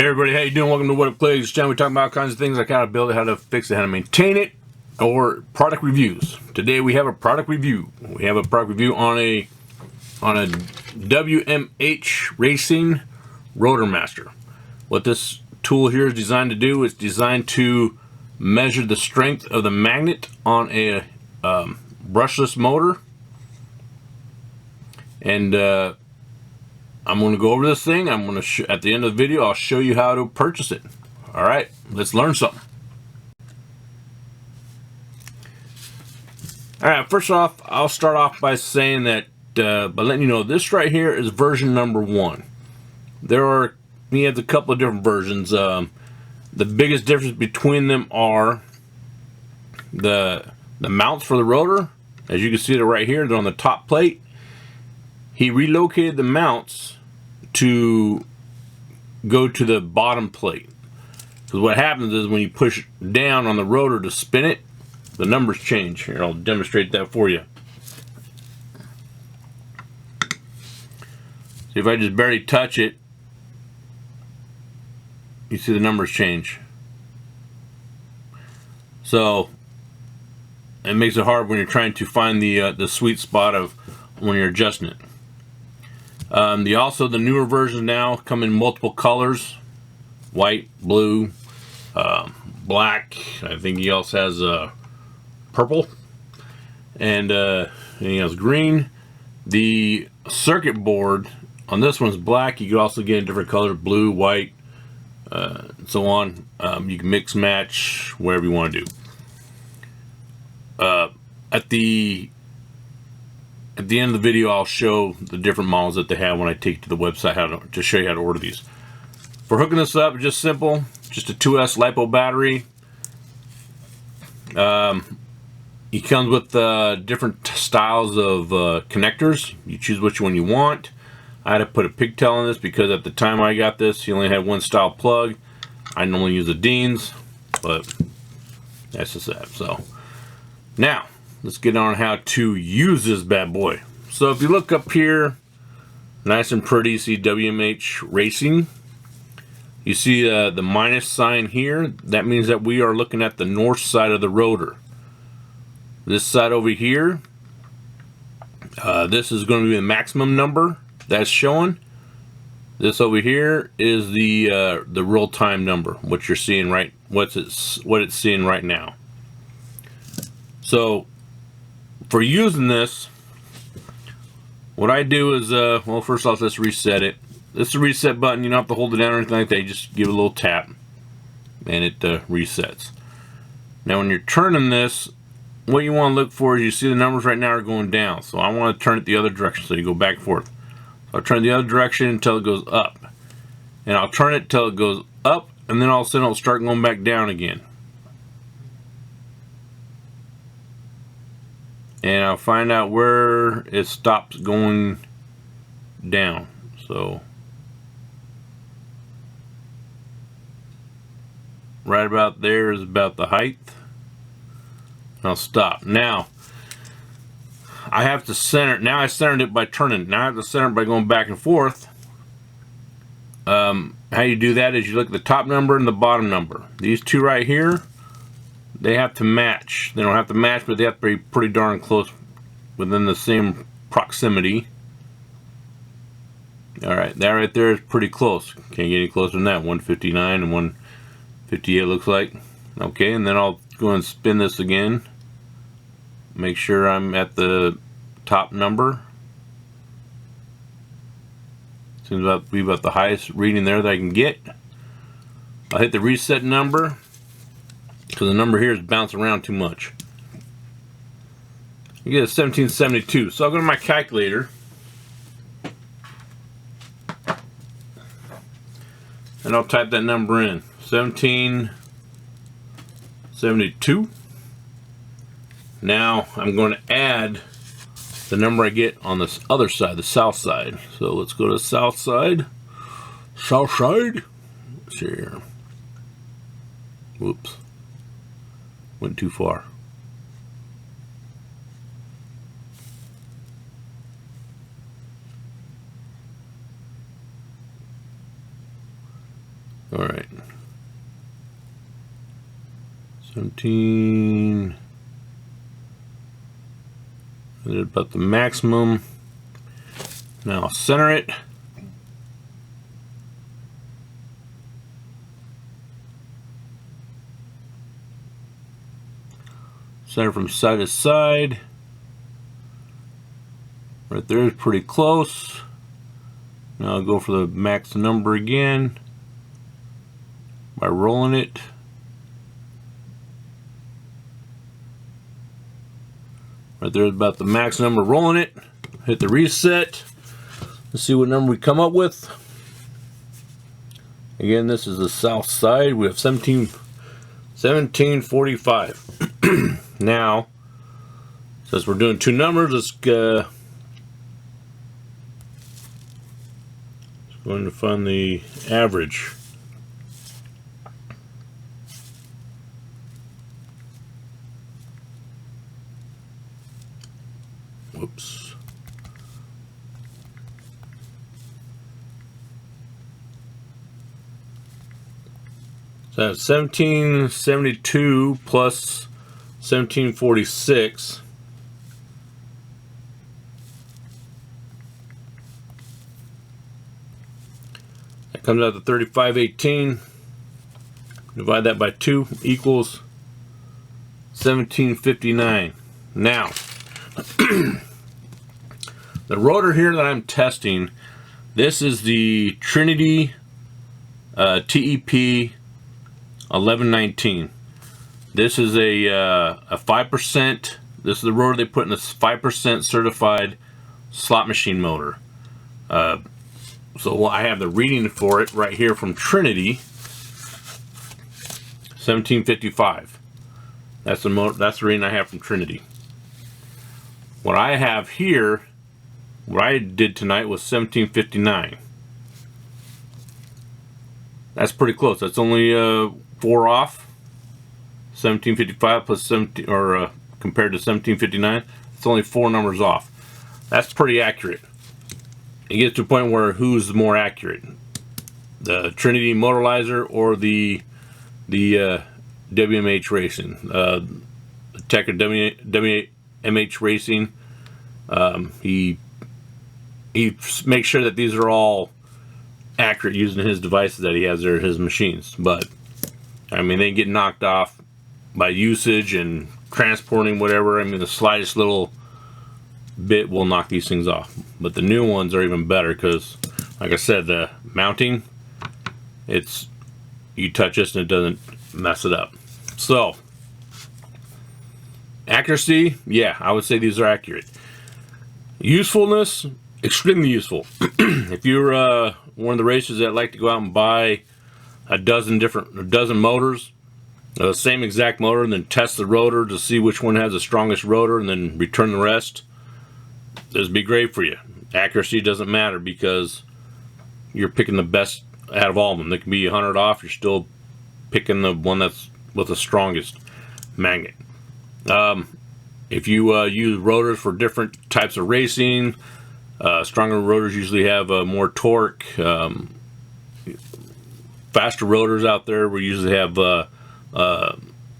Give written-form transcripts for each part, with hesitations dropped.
Hey everybody, how you doing? Welcome to What Up Clay. This channel we talk about all kinds of things like how to build it, how to fix it, how to maintain it, or product reviews. Today we have a product review. We have a product review on a WMR Racing Rotor Master. What this tool here is designed to do is designed to measure the strength of the magnet on a brushless motor. And I'm going to go over this thing. I'm going to at the end of the video, I'll show you how to purchase it. All right, let's learn something. All right, first off, I'll start off by saying that, by letting you know, this right here is version number 1. We have a couple of different versions. The biggest difference between them are the mounts for the rotor. As you can see, they're right here. They're on the top plate. He relocated the mounts to go to the bottom plate. Because what happens is when you push down on the rotor to spin it, the numbers change. Here, I'll demonstrate that for you. See, if I just barely touch it, you see the numbers change. So it makes it hard when you're trying to find the sweet spot of when you're adjusting it. The newer versions now come in multiple colors: white, blue, black. I think he also has purple, and he has green. The circuit board on this one's black. You can also get in different colors: blue, white, and so on. You can mix match wherever you want to do. At the end of the video, I'll show the different models that they have when I take you to the website to show you how to order these. For hooking this up, just simple, just a 2S LiPo battery. He comes with different styles of connectors. You choose which one you want. I had to put a pigtail on this because at the time I got this, he only had one style plug. I normally use the Dean's, but that's just that. So now let's get on how to use this bad boy. So if you look up here, nice and pretty, you see WMR Racing. You see the minus sign here. That means that we are looking at the north side of the rotor. This side over here, this is going to be the maximum number that's showing. This over here is the real-time number, what you're seeing right, what it's seeing right now. So for using this, what I do is, well, first off, let's reset it. This is the reset button. You don't have to hold it down or anything like that. You just give it a little tap, and it resets. Now, when you're turning this, what you want to look for is you see the numbers right now are going down. So I want to turn it the other direction, so you go back and forth. So I'll turn the other direction until it goes up. And I'll turn it until it goes up, and then all of a sudden it'll start going back down again. And I'll find out where it stops going down. So right about there is about the height. I'll stop. Now I have to center it. Now I centered it by turning. Now I have to center it by going back and forth. How you do that is you look at the top number and the bottom number. These two right here, they have to match. They don't have to match, but they have to be pretty darn close, within the same proximity. Alright, that right there is pretty close. Can't get any closer than that. 159 and 158 looks like. Okay, and then I'll go and spin this again. Make sure I'm at the top number. Seems to be about the highest reading there that I can get. I'll hit the reset number, because the number here is bouncing around too much. You get a 1772. So I'll go to my calculator, and I'll type that number in. 1772. Now I'm going to add the number I get on this other side, the south side. So let's go to the south side. South side. Let's see here. Whoops. Went too far. All right. 17. About the maximum. Now center it. Center from side to side. Right there is pretty close. Now I'll go for the max number again by rolling it. Right there is about the max number, rolling it. Hit the reset. Let's see what number we come up with. Again, this is the south side. We have 1745. Now, since we're doing two numbers, let's going to find the average. Whoops. So that's 1772 plus 1746. That comes out to 3518. Divide that by 2 equals 1759. Now, the rotor here that I'm testing, this is the Trinity TEP 1119. This is a 5%. This is the rotor they put in this 5% certified slot machine motor. So I have the reading for it right here from Trinity. 1755. That's the motor. That's the reading I have from Trinity. What I have here, what I did tonight was 1759. That's pretty close. That's only 4 off. 1755 plus 17, or compared to 1759, it's only 4 numbers off. That's pretty accurate. It gets to a point where who's more accurate, the Trinity Motorizer or the WMH Racing, Tech or WMH Racing. He makes sure that these are all accurate using his devices that he has there, his machines. But I mean, they get knocked off by usage and transporting whatever. I mean, the slightest little bit will knock these things off. But the new ones are even better because, like I said, the mounting, it's, you touch this and it doesn't mess it up. So accuracy, yeah, I would say these are accurate. Usefulness, extremely useful. If you're one of the racers that like to go out and buy a dozen motors, the same exact motor, and then test the rotor to see which one has the strongest rotor, and then return the rest, this would be great for you. Accuracy doesn't matter because you're picking the best out of all of them. They can be 100 off. You're still picking the one that's with the strongest magnet. If you use rotors for different types of racing, stronger rotors usually have more torque. Faster rotors out there will usually have a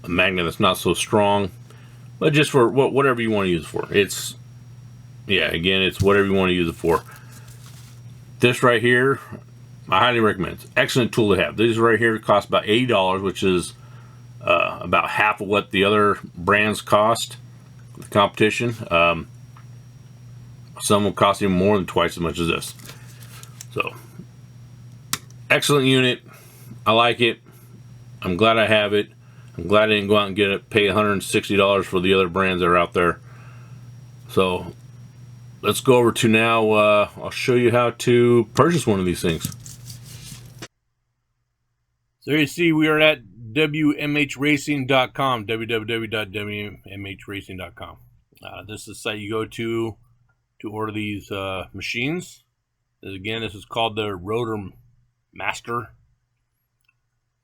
magnet that's not so strong. But just for whatever you want to use it for. It's, yeah, again, it's whatever you want to use it for. This right here, I highly recommend. It's an excellent tool to have. These right here cost about $80, which is about half of what the other brands cost, the competition. Some will cost even more than twice as much as this. So, excellent unit. I like it. I'm glad I have it. I'm glad I didn't go out and get it, pay $160 for the other brands that are out there. So, let's go over to now, I'll show you how to purchase one of these things. So here you see we are at WMHRacing.com, www.WMHRacing.com. This is the site you go to order these machines. Again, this is called the Rotor Master.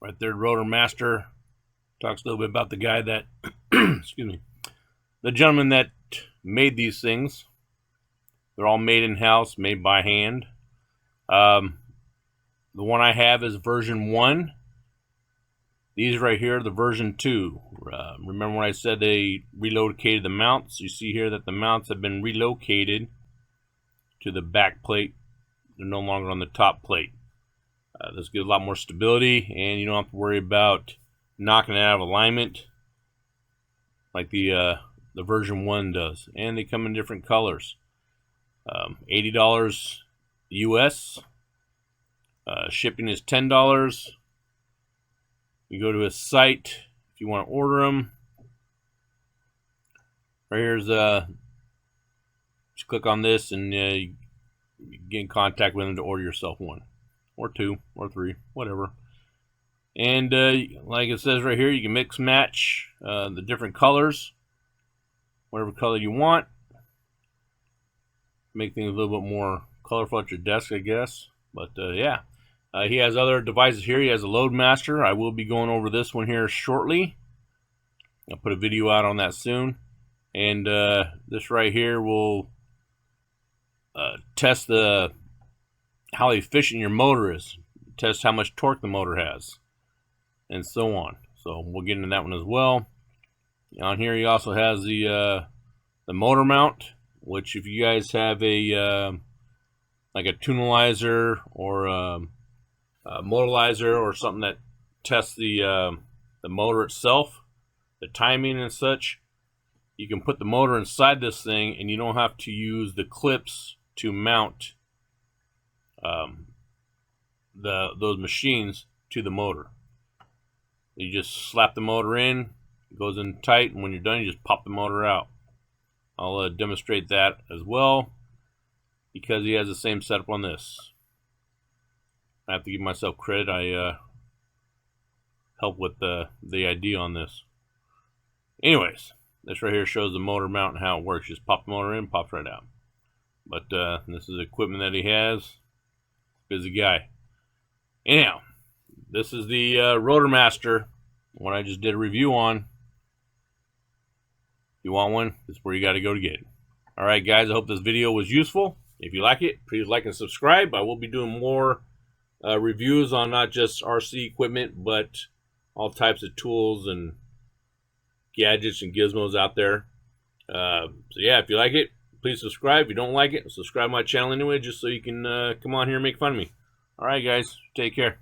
Right there, Rotor Master. Talks a little bit about the guy that, excuse me, the gentleman that made these things. They're all made in-house, made by hand. The The one I have is version 1. These right here are the version 2. Remember when I said they relocated the mounts? You see here that the mounts have been relocated to the back plate. They're no longer on the top plate. This gives a lot more stability, and you don't have to worry about knocking it out of alignment like the version 1 does. And they come in different colors. $80 US. Shipping is $10. You go to his site if you want to order them. Right here's just click on this and you get in contact with him to order yourself one, or 2, or 3, whatever. And like it says right here, you can mix match the different colors, whatever color you want. Make things a little bit more colorful at your desk, I guess. But yeah. He has other devices here. He has a Load Master. I will be going over this one here shortly. I'll put a video out on that soon. And this right here will test how efficient your motor is. Test how much torque the motor has. And so on. So we'll get into that one as well. On here he also has the motor mount, which if you guys have a like a tunalizer or motorizer or something that tests the motor itself, the timing and such, you can put the motor inside this thing and you don't have to use the clips to mount those machines to the motor. You just slap the motor in, it goes in tight, and when you're done you just pop the motor out. I'll demonstrate that as well because he has the same setup on this. I have to give myself credit. I helped with the idea on this. Anyways, this right here shows the motor mount and how it works. Just pop the motor in, pops right out. But this is equipment that he has. Busy guy. Anyhow, this is the Rotor Master, one I just did a review on. If you want one, this is where you got to go to get it. Alright guys, I hope this video was useful. If you like it, please like and subscribe. I will be doing more reviews on not just RC equipment, but all types of tools and gadgets and gizmos out there. So yeah, if you like it, please subscribe. If you don't like it, subscribe to my channel anyway, just so you can come on here and make fun of me. Alright guys, take care.